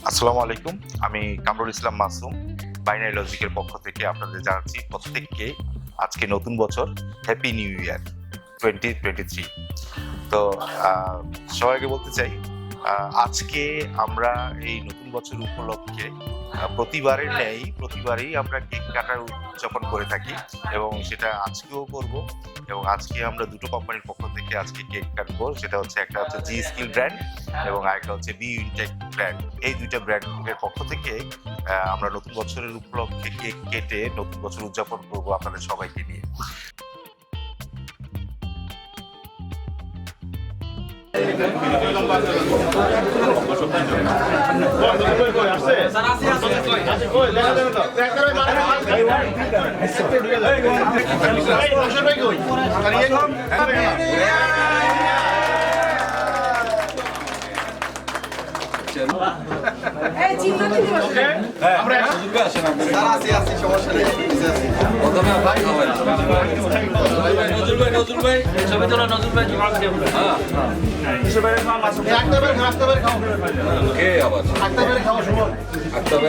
আসসালামু আলাইকুম। আমি কামরুল ইসলাম মাসুম। বাইনারি লজিকের পক্ষ থেকে আপনাদের জানাচ্ছি প্রত্যেককে আজকে নতুন বছর হ্যাপি নিউ ইয়ার 2023। তো সবাইকে বলতে চাই আজকে আমরা এই নতুন বছর উপলক্ষে প্রতিবারের ন্যায় প্রতিবারই আমরা কেক কাটার উদযাপন করে থাকি এবং সেটা আজকেও করব। এবং আজকে আমরা দুটো কোম্পানির পক্ষ থেকে আজকে কেক কাটবো। সেটা হচ্ছে একটা হচ্ছে জি স্কিল ব্র্যান্ড এবং আরেকটা হচ্ছে বি ইনটেক ব্র্যান্ড। এই দুইটা ব্র্যান্ডের পক্ষ থেকে আমরা নতুন বছরের উপলক্ষে কেক কেটে নতুন বছর উদযাপন করব আপনাদের সবাইকে নিয়ে।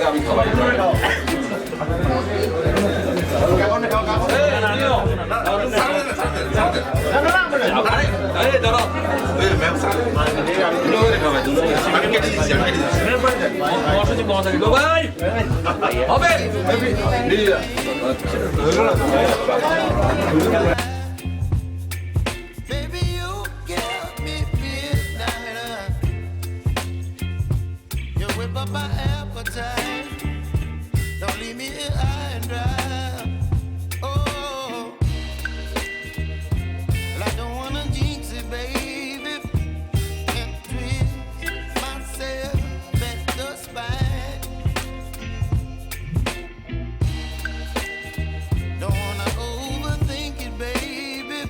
আমি খাওয়াই Don't leave me here high and dry. Oh, well, I don't wanna jinx it, baby, and twist myself at the spine. Don't wanna overthink it, baby.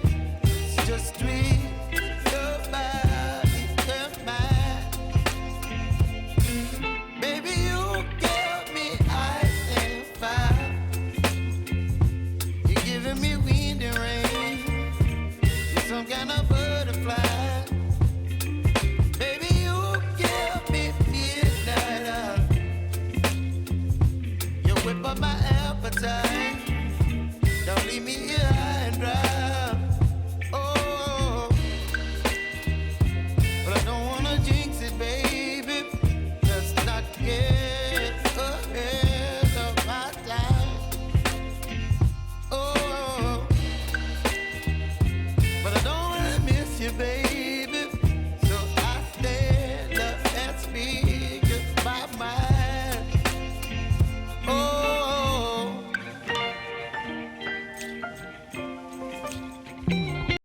Just twist your body and mine, baby. You give me ice and fire. You're giving me wind and rain. You're some kind of butterfly.